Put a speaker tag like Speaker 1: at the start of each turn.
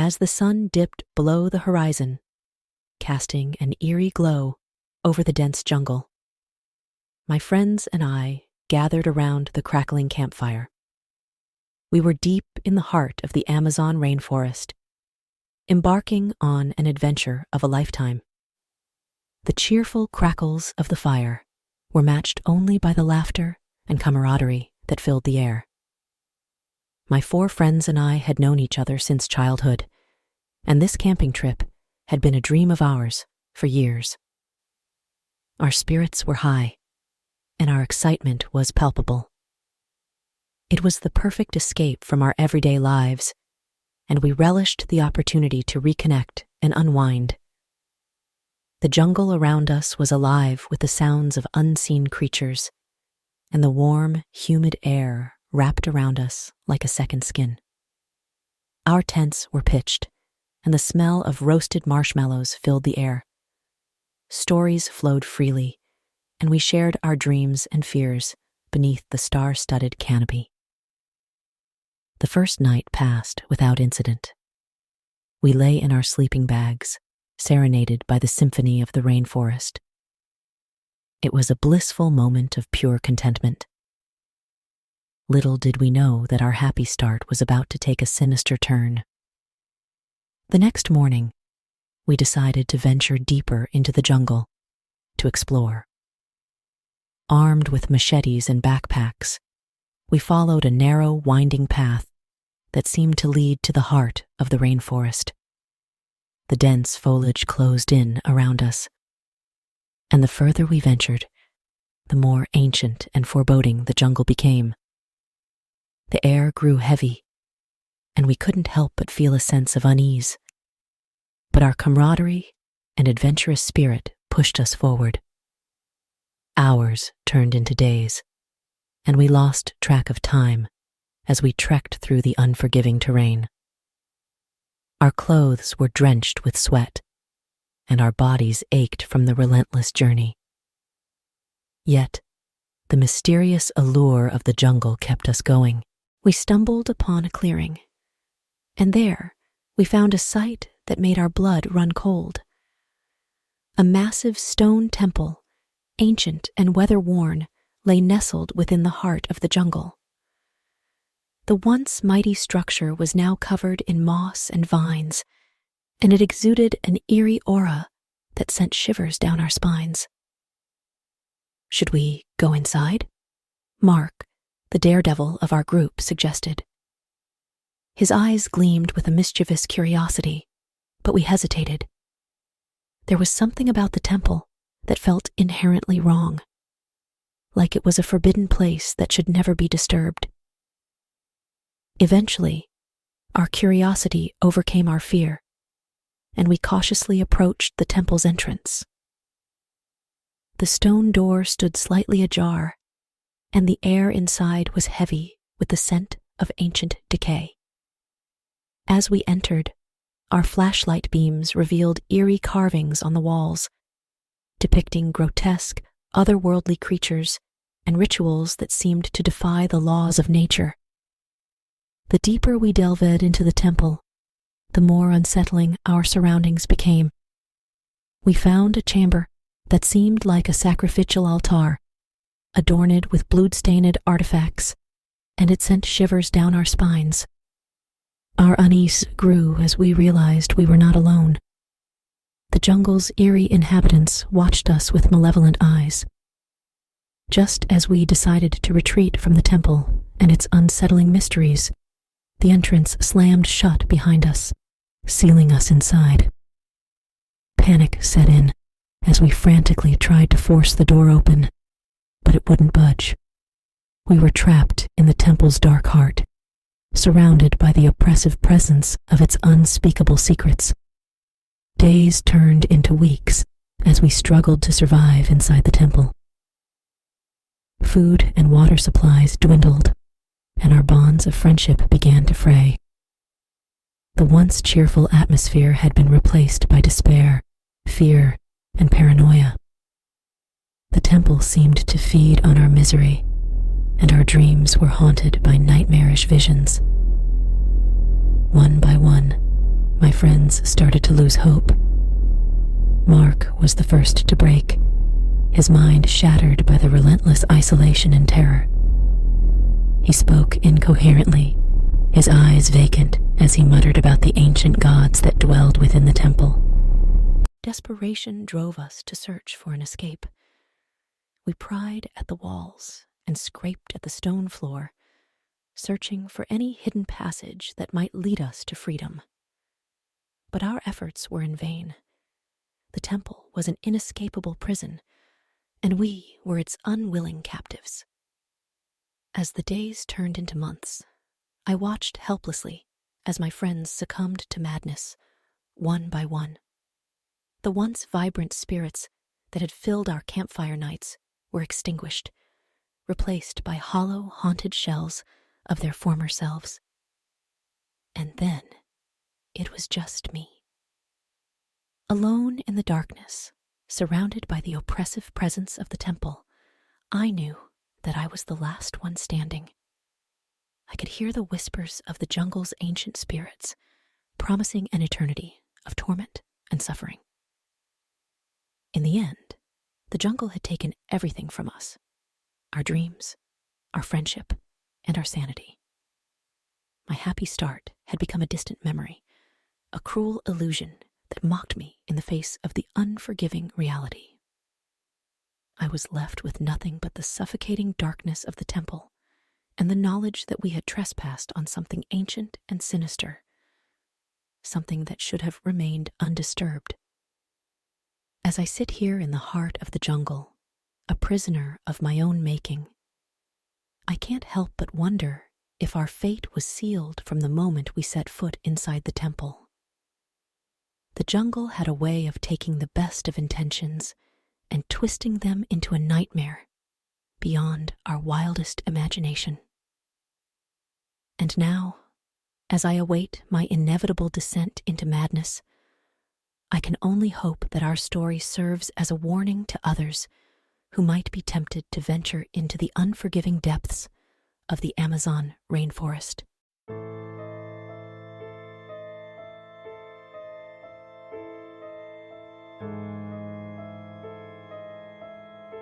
Speaker 1: as the sun dipped below the horizon, casting an eerie glow over the dense jungle. My friends and I gathered around the crackling campfire. We were deep in the heart of the Amazon rainforest, embarking on an adventure of a lifetime. The cheerful crackles of the fire were matched only by the laughter and camaraderie that filled the air. My 4 friends and I had known each other since childhood, and this camping trip had been a dream of ours for years. Our spirits were high, and our excitement was palpable. It was the perfect escape from our everyday lives, and we relished the opportunity to reconnect and unwind. The jungle around us was alive with the sounds of unseen creatures, and the warm, humid air wrapped around us like a second skin. Our tents were pitched, and the smell of roasted marshmallows filled the air. Stories flowed freely, and we shared our dreams and fears beneath the star-studded canopy. The first night passed without incident. We lay in our sleeping bags, serenaded by the symphony of the rainforest. It was a blissful moment of pure contentment. Little did we know that our happy start was about to take a sinister turn. The next morning, we decided to venture deeper into the jungle to explore. Armed with machetes and backpacks, we followed a narrow, winding path that seemed to lead to the heart of the rainforest. The dense foliage closed in around us, and the further we ventured, the more ancient and foreboding the jungle became. The air grew heavy, and we couldn't help but feel a sense of unease. But our camaraderie and adventurous spirit pushed us forward. Hours turned into days, and we lost track of time as we trekked through the unforgiving terrain. Our clothes were drenched with sweat, and our bodies ached from the relentless journey. Yet, the mysterious allure of the jungle kept us going. We stumbled upon a clearing, and there we found a sight that made our blood run cold. A massive stone temple, ancient and weather-worn, lay nestled within the heart of the jungle. The once mighty structure was now covered in moss and vines, and it exuded an eerie aura that sent shivers down our spines. Should we go inside? Mark, the daredevil of our group, suggested. His eyes gleamed with a mischievous curiosity, but we hesitated. There was something about the temple that felt inherently wrong, like it was a forbidden place that should never be disturbed. Eventually, our curiosity overcame our fear, and we cautiously approached the temple's entrance. The stone door stood slightly ajar, and the air inside was heavy with the scent of ancient decay. As we entered, our flashlight beams revealed eerie carvings on the walls, depicting grotesque, otherworldly creatures and rituals that seemed to defy the laws of nature. The deeper we delved into the temple, the more unsettling our surroundings became. We found a chamber that seemed like a sacrificial altar, adorned with blood-stained artifacts, and it sent shivers down our spines. Our unease grew as we realized we were not alone. The jungle's eerie inhabitants watched us with malevolent eyes. Just as we decided to retreat from the temple and its unsettling mysteries, the entrance slammed shut behind us, sealing us inside. Panic set in as we frantically tried to force the door open, but it wouldn't budge. We were trapped in the temple's dark heart, surrounded by the oppressive presence of its unspeakable secrets. Days turned into weeks as we struggled to survive inside the temple. Food and water supplies dwindled, and our bonds of friendship began to fray. The once cheerful atmosphere had been replaced by despair, fear, and paranoia. The temple seemed to feed on our misery, and our dreams were haunted by nightmarish visions. One by one, my friends started to lose hope. Mark was the first to break, his mind shattered by the relentless isolation and terror. He spoke incoherently, his eyes vacant as he muttered about the ancient gods that dwelled within the temple. Desperation drove us to search for an escape. We pried at the walls and scraped at the stone floor, searching for any hidden passage that might lead us to freedom. But our efforts were in vain. The temple was an inescapable prison, and we were its unwilling captives. As the days turned into months, I watched helplessly as my friends succumbed to madness, one by one. The once vibrant spirits that had filled our campfire nights were extinguished, replaced by hollow, haunted shells of their former selves. And then it was just me. Alone in the darkness, surrounded by the oppressive presence of the temple, I knew that I was the last one standing. I could hear the whispers of the jungle's ancient spirits, promising an eternity of torment and suffering. In the end, the jungle had taken everything from us: our dreams, our friendship, and our sanity. My happy start had become a distant memory, a cruel illusion that mocked me in the face of the unforgiving reality. I was left with nothing but the suffocating darkness of the temple and the knowledge that we had trespassed on something ancient and sinister, something that should have remained undisturbed. As I sit here in the heart of the jungle, a prisoner of my own making, I can't help but wonder if our fate was sealed from the moment we set foot inside the temple. The jungle had a way of taking the best of intentions and twisting them into a nightmare beyond our wildest imagination. And now, as I await my inevitable descent into madness, I can only hope that our story serves as a warning to others who might be tempted to venture into the unforgiving depths of the Amazon rainforest.